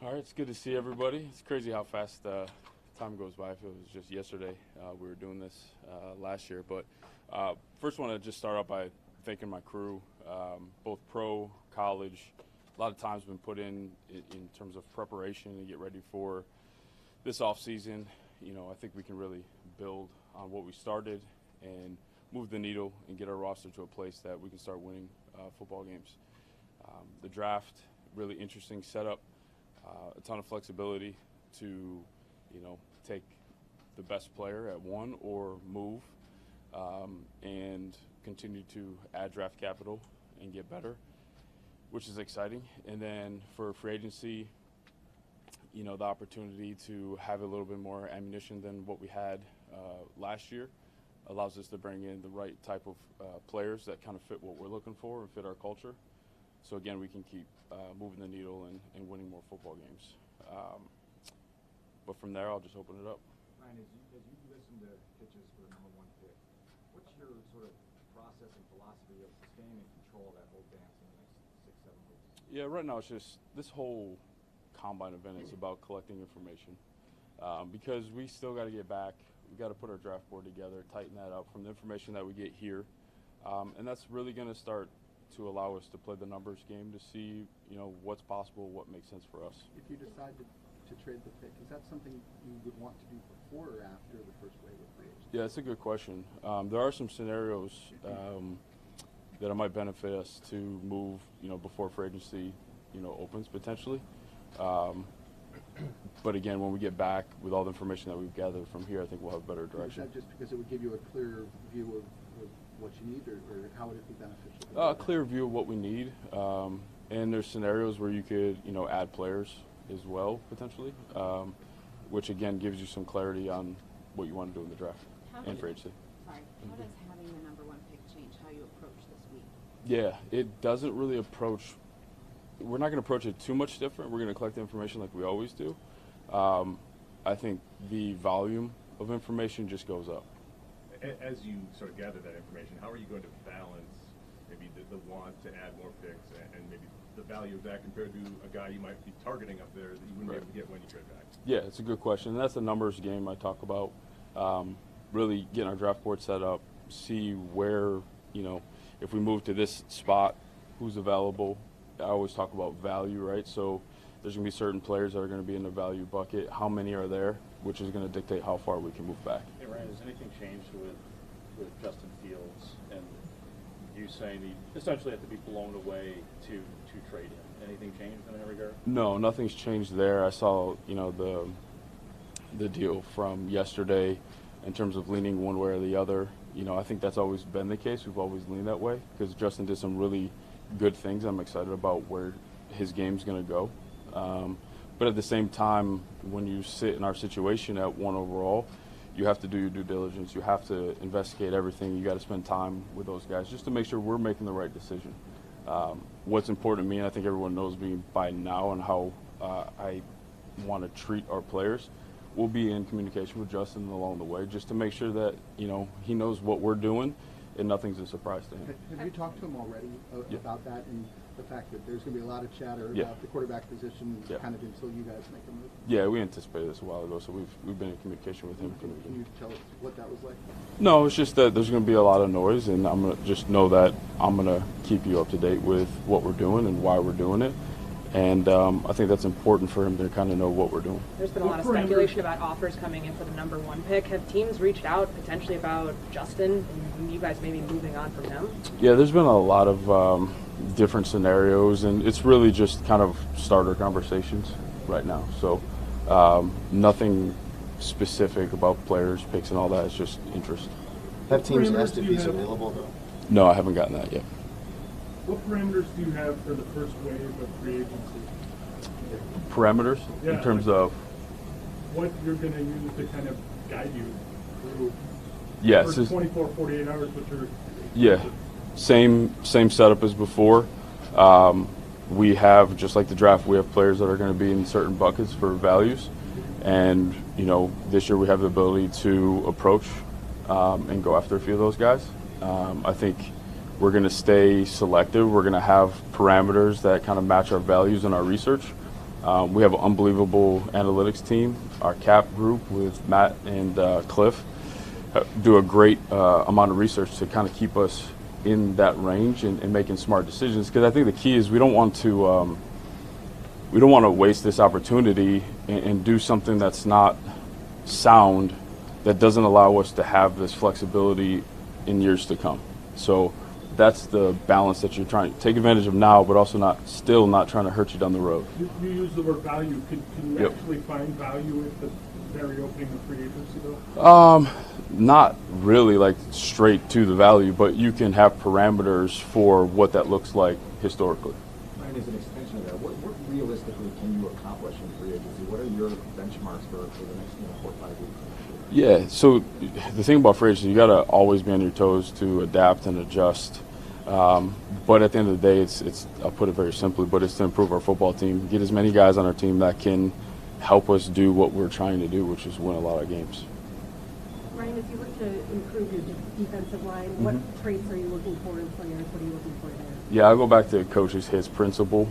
All right, it's good to see everybody. It's crazy how fast time goes by. I feel it was just yesterday we were doing this last year. But first, want to just start out by thanking my crew, both pro, college. A lot of time's been put in terms of preparation and get ready for this off season. You know, I think we can really build on what we started and move the needle and get our roster to a place that we can start winning football games. The draft, really interesting setup. A ton of flexibility to, take the best player at one or move and continue to add draft capital and get better, which is exciting. And then for free agency, the opportunity to have a little bit more ammunition than what we had last year allows us to bring in the right type of players that kind of fit what we're looking for and fit our culture. So again, we can keep moving the needle and winning more football games. But from there, I'll just open it up. Ryan, as you listen to pitches for the number one pick, what's your sort of process and philosophy of sustaining control of that whole dance in the next 6-7 weeks? Yeah, right now it's just this whole combine event is about collecting information because we still got to get back. We got to put our draft board together, tighten that up from the information that we get here, and that's really going to start to allow us to play the numbers game to see, what's possible, what makes sense for us. If you decide to trade the pick, is that something you would want to do before or after the first wave of free agency? Yeah, that's a good question. There are some scenarios that it might benefit us to move, before free agency, opens potentially. But again, when we get back with all the information that we've gathered from here, I think we'll have a better direction. Is that just because it would give you a clear view of what you need, or how would it be beneficial? A clear view of what we need, and there's scenarios where you could, add players as well potentially, which again gives you some clarity on what you want to do in the draft and free agency. Sorry, how does having the number one pick change how you approach this week? Yeah, it doesn't really approach. We're not going to approach it too much different. We're going to collect the information like we always do. I think the volume of information just goes up. As you sort of gather that information, how are you going to balance maybe the want to add more picks and maybe the value of that compared to a guy you might be targeting up there that you wouldn't be able to get when you trade back? Yeah, it's a good question. That's the numbers game I talk about. Really getting our draft board set up, see where, if we move to this spot, who's available. I always talk about value, right? So there's going to be certain players that are going to be in the value bucket. How many are there, which is going to dictate how far we can move back. Hey, Ryan, has anything changed with Justin Fields and you saying you essentially have to be blown away to trade him? Anything changed in that regard? No, nothing's changed there. I saw, the deal from yesterday in terms of leaning one way or the other. I think that's always been the case. We've always leaned that way because Justin did some really good things. I'm excited about where his game's going to go. But at the same time, when you sit in our situation at 1 overall, you have to do your due diligence. You have to investigate everything. You got to spend time with those guys just to make sure we're making the right decision. What's important to me, and I think everyone knows me by now and how I want to treat our players, we'll be in communication with Justin along the way just to make sure that, he knows what we're doing and nothing's a surprise to him. Have you talked to him already about that and the fact that there's going to be a lot of chatter about the quarterback position kind of until you guys make a move? Yeah, we anticipated this a while ago, so we've been in communication with him. Can you tell us what that was like? No, it's just that there's going to be a lot of noise, and I'm going to just know that I'm going to keep you up to date with what we're doing and why we're doing it. And I think that's important for him to kind of know what we're doing. There's been a lot of speculation about offers coming in for the number one pick. Have teams reached out potentially about Justin and you guys maybe moving on from him? Yeah, there's been a lot of different scenarios, and it's really just kind of starter conversations right now. So nothing specific about players, picks, and all that. It's just interest. Have teams asked if he's available, though? No, I haven't gotten that yet. What parameters do you have for the first wave of free agency? Parameters in terms of what you're going to use to kind of guide you through yes, for 24, 48 hours, what you're same setup as before. We have, just like the draft, we have players that are going to be in certain buckets for values, and this year we have the ability to approach and go after a few of those guys. I think we're going to stay selective. We're going to have parameters that kind of match our values and our research. We have an unbelievable analytics team. Our cap group with Matt and Cliff do a great amount of research to kind of keep us in that range and making smart decisions. Because I think the key is we don't want to waste this opportunity and do something that's not sound, that doesn't allow us to have this flexibility in years to come. So that's the balance that you're trying to take advantage of now, but also not trying to hurt you down the road. You use the word value. Can you Yep. actually find value at the very opening of free agency, though? Not really like straight to the value, but you can have parameters for what that looks like historically. Ryan, as an extension of that, what realistically can you accomplish in free agency? What are your benchmarks for the next 4 or 5 weeks? Yeah, so the thing about free agency, you got to always be on your toes to adapt and adjust. But at the end of the day, it's I'll put it very simply, but it's to improve our football team, get as many guys on our team that can help us do what we're trying to do, which is win a lot of games. Ryan, if you were to improve your defensive line, what traits are you looking for in players? What are you looking for there? Yeah, I'll go back to Coach's his principle.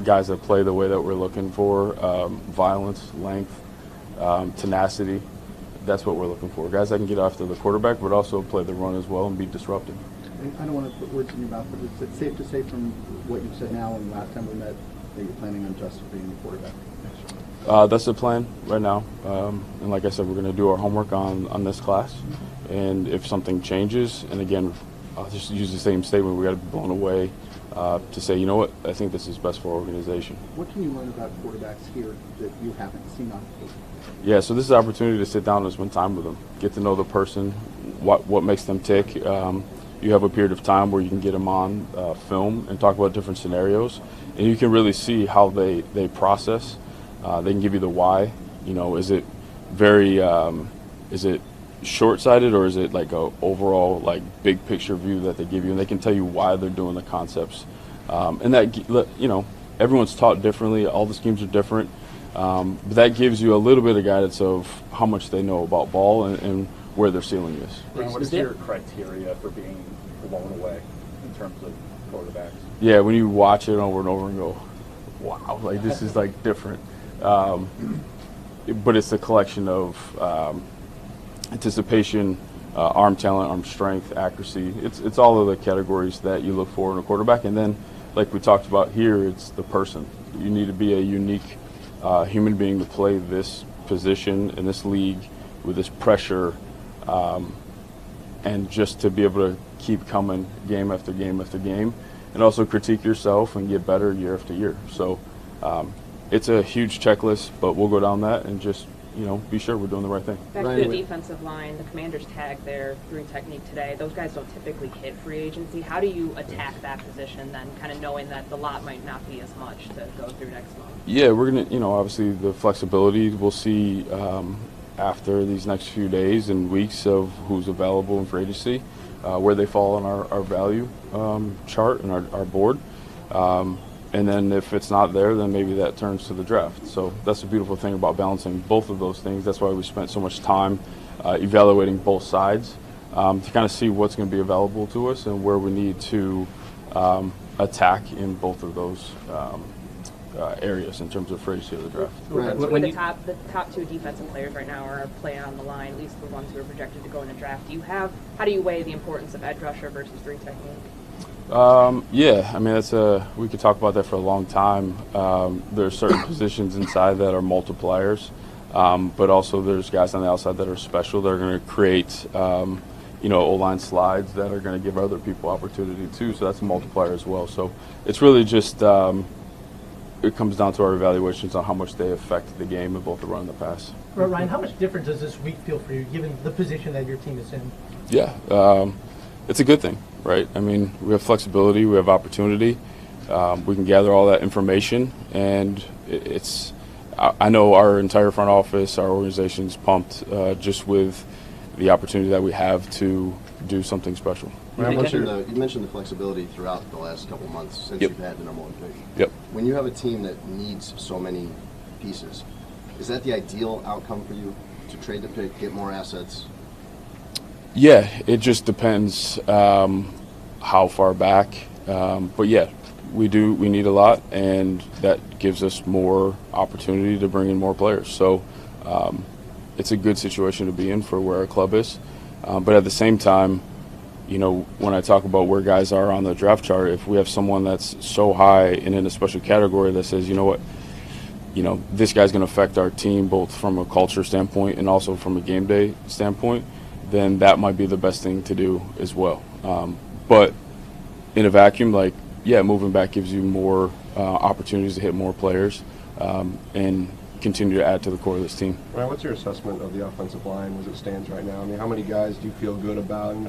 Guys that play the way that we're looking for, violence, length, tenacity. That's what we're looking for. Guys that can get after the quarterback, but also play the run as well and be disruptive. I don't want to put words in your mouth, but is it safe to say from what you've said now and last time we met that you're planning on Justin being the quarterback next year? That's the plan right now. And like I said, we're going to do our homework on this class. And if something changes, and again, I'll just use the same statement, we got to be blown away to say, you know what, I think this is best for our organization. What can you learn about quarterbacks here that you haven't seen on tape? Yeah, so this is an opportunity to sit down and spend time with them, get to know the person, what makes them tick. You have a period of time where you can get them on film and talk about different scenarios, and you can really see how they process. They can give you the why. You know, is it very, is it short-sighted, or is it like a overall like big picture view that they give you, and they can tell you why they're doing the concepts. And that, you know, everyone's taught differently. All the schemes are different. But that gives you a little bit of guidance of how much they know about ball and where their ceiling is. Ryan, what is your criteria for being blown away in terms of quarterbacks? Yeah, when you watch it over and over and go, wow, like this is like different. But it's a collection of anticipation, arm talent, arm strength, accuracy. It's all of the categories that you look for in a quarterback. And then, like we talked about here, it's the person. You need to be a unique human being to play this position in this league with this pressure, and just to be able to keep coming game after game after game, and also critique yourself and get better year after year. So it's a huge checklist, but we'll go down that and just, you know, be sure we're doing the right thing. Back to the defensive line, the Commanders tag their 3 technique today. Those guys don't typically hit free agency. How do you attack that position then, kind of knowing that the lot might not be as much to go through next month? Yeah, we're going to, you know, obviously the flexibility we'll see after these next few days and weeks of who's available in free agency, where they fall on our value chart and our board. And then if it's not there, then maybe that turns to the draft. So that's the beautiful thing about balancing both of those things. That's why we spent so much time evaluating both sides to kind of see what's going to be available to us and where we need to attack in both of those areas in terms of free agency of the draft. Right. The top 2 defensive players right now are playing on the line, at least the ones who are projected to go in the draft. How do you weigh the importance of edge rusher versus 3 technique? Yeah, I mean, we could talk about that for a long time. There are certain positions inside that are multipliers, but also there's guys on the outside that are special. That are going to create, you know, O-line slides that are going to give other people opportunity too. So that's a multiplier as well. So it's really just it comes down to our evaluations on how much they affect the game in both the run and the pass. Ryan, how much different does this week feel for you, given the position that your team is in? Yeah, it's a good thing, right? I mean, we have flexibility, we have opportunity. We can gather all that information, and I know our entire front office, our organization's pumped just with the opportunity that we have to do something special. You mentioned the flexibility throughout the last couple of months since you've had the number 1 pick. Yep. When you have a team that needs so many pieces, is that the ideal outcome for you, to trade the pick, get more assets? Yeah, it just depends how far back. But yeah, we need a lot, and that gives us more opportunity to bring in more players. So it's a good situation to be in for where our club is. But at the same time, you know, when I talk about where guys are on the draft chart, if we have someone that's so high and in a special category that says, you know what, you know, this guy's going to affect our team both from a culture standpoint and also from a game day standpoint, then that might be the best thing to do as well. But in a vacuum, like, yeah, moving back gives you more opportunities to hit more players and continue to add to the core of this team. Ryan, what's your assessment of the offensive line as it stands right now? I mean, how many guys do you feel good about, and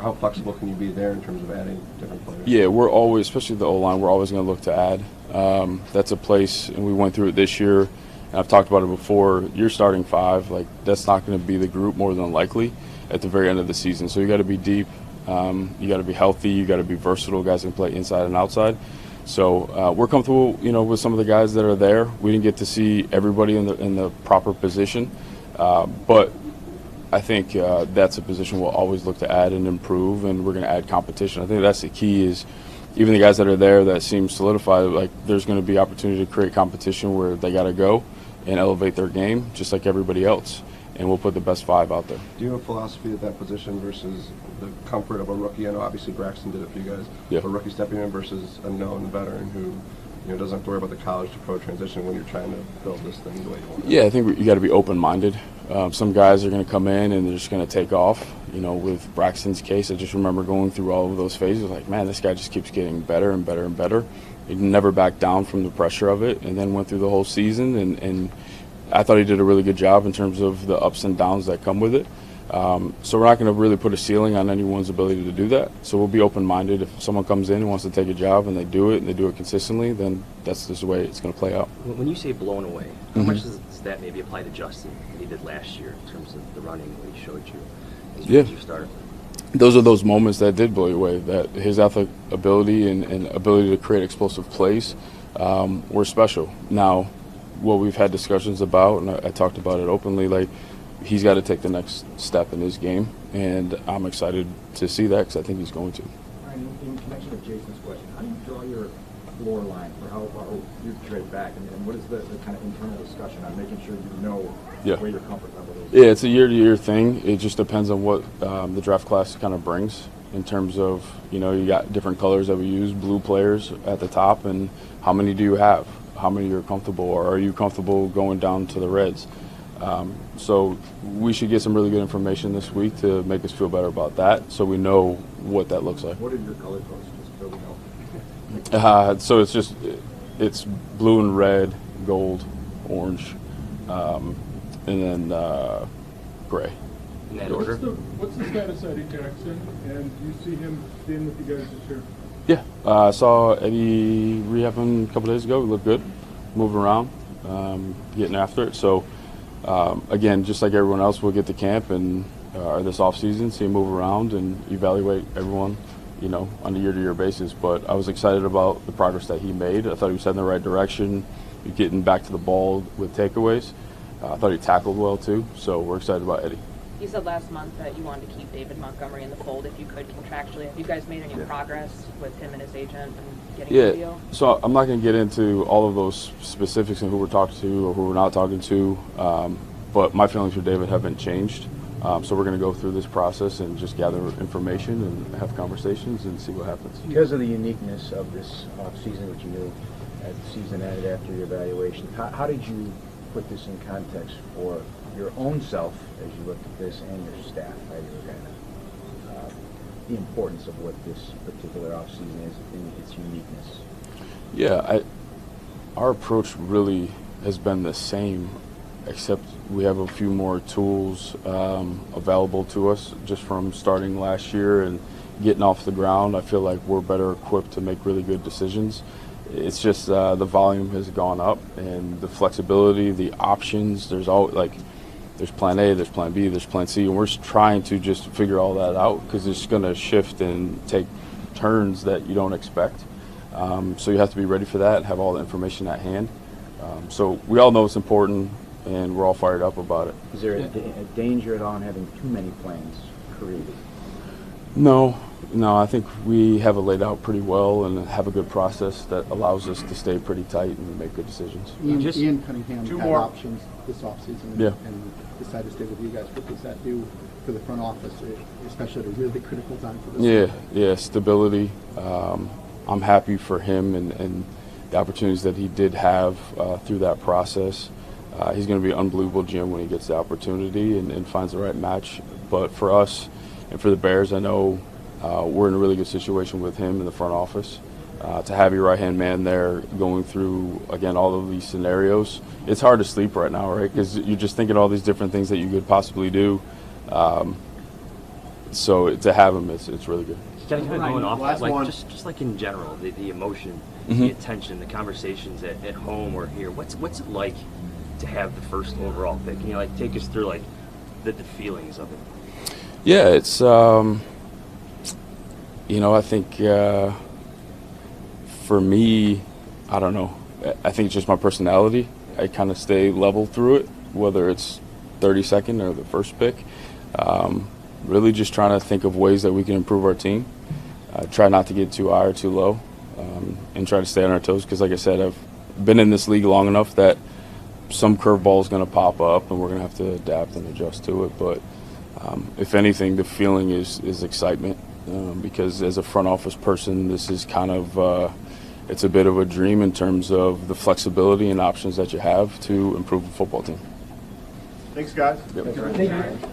how flexible can you be there in terms of adding different players? Yeah, we're always, especially the O-line, we're always going to look to add. That's a place, and we went through it this year, and I've talked about it before. You're starting 5, like, that's not going to be the group more than likely at the very end of the season. So you got to be deep, you got to be healthy, you got to be versatile. Guys can play inside and outside. So we're comfortable, you know, with some of the guys that are there. We didn't get to see everybody in the proper position, but I think that's a position we'll always look to add and improve, and we're going to add competition. I think that's the key is even the guys that are there that seem solidified, like there's going to be opportunity to create competition where they got to go and elevate their game just like everybody else, and we'll put the best 5 out there. Do you have a philosophy at that position versus the comfort of a rookie? I know obviously Braxton did it for you guys. Yeah. A rookie stepping in versus a known veteran who, you know, doesn't have to worry about the college to pro transition when you're trying to build this thing the way you want it. Yeah, I think you got to be open-minded. Some guys are going to come in and they're just going to take off. You know, with Braxton's case, I just remember going through all of those phases. Like, man, this guy just keeps getting better and better and better. He never backed down from the pressure of it, and then went through the whole season. And I thought he did a really good job in terms of the ups and downs that come with it. So we're not going to really put a ceiling on anyone's ability to do that. So we'll be open-minded. If someone comes in and wants to take a job and they do it consistently, then that's just the way it's going to play out. When you say blown away, how much does that maybe apply to Justin, what he did last year in terms of the running, what he showed you as you started? Those are those moments that did blow you away, that his athletic ability and ability to create explosive plays were special. Now, what we've had discussions about, and I talked about it openly, like, he's got to take the next step in his game, and I'm excited to see that because I think he's going to. Ryan, in connection with Jason's question, how do you draw your floor line for how far you trade back, and what is the kind of internal discussion on making sure you know where your comfort level is? Yeah, it's a year-to-year thing. It just depends on what the draft class kind of brings in terms of, you know, you got different colors that we use, blue players at the top, and how many do you have? How many you're comfortable, or are you comfortable going down to the reds? So we should get some really good information this week to make us feel better about that, so we know what that looks like. What are your color codes, just so we know? So it's blue and red, gold, orange, and then gray. In that order? What's the status of Eddie Jackson, and do you see him being with you guys this year? Yeah, I saw Eddie rehabbing a couple days ago. He looked good, moving around, getting after it. So, again, just like everyone else, we'll get to camp and this offseason, see him move around and evaluate everyone, you know, on a year-to-year basis. But I was excited about the progress that he made. I thought he was heading in the right direction, getting back to the ball with takeaways. I thought he tackled well, too. So we're excited about Eddie. You said last month that you wanted to keep David Montgomery in the fold if you could contractually. Have you guys made any progress with him and his agent and getting a deal? So I'm not going to get into all of those specifics and who we're talking to or who we're not talking to, but my feelings for David haven't changed. So we're going to go through this process and just gather information and have conversations and see what happens. Because of the uniqueness of this offseason, which you knew as the season ended after your evaluation, how did you put this in context for your own self as you looked at this and your staff, how you were kind of the importance of what this particular offseason is in its uniqueness? Yeah, our approach really has been the same, except we have a few more tools available to us just from starting last year and getting off the ground. I feel like we're better equipped to make really good decisions. It's just the volume has gone up, and the flexibility, the options, there's plan A, there's plan B, there's plan C, and we're trying to just figure all that out because it's going to shift and take turns that you don't expect. So you have to be ready for that and have all the information at hand. So we all know it's important, and we're all fired up about it. Is there a danger at all in having too many plans created? No, No, I think we have it laid out pretty well and have a good process that allows us to stay pretty tight and make good decisions. Ian Cunningham two had more. options this offseason Yeah. and decided to stay with you guys. What does that do for the front office, especially at a really critical time for this? Yeah, stability. I'm happy for him and the opportunities that he did have through that process. He's going to be an unbelievable GM when he gets the opportunity and finds the right match. But for us and for the Bears, I know we're in a really good situation with him in the front office. To have your right-hand man there going through, again, all of these scenarios, it's hard to sleep right now, right? Because you're just thinking all these different things that you could possibly do. So to have him, it's really good. Kind of going off, Last like one. just like in general, the emotion, Mhm. the attention, the conversations at home or here. What's it like to have the first overall pick? Can you like take us through like the feelings of it? Yeah, it's I think for me, I don't know. I think it's just my personality. I kind of stay level through it, whether it's 32nd or the first pick. Really just trying to think of ways that we can improve our team. Try not to get too high or too low, and try to stay on our toes. Because, like I said, I've been in this league long enough that some curveball is going to pop up, and we're going to have to adapt and adjust to it. But if anything, the feeling is excitement, because as a front office person, this is kind of it's a bit of a dream in terms of the flexibility and options that you have to improve a football team. Thanks, guys. Yep. Thank you.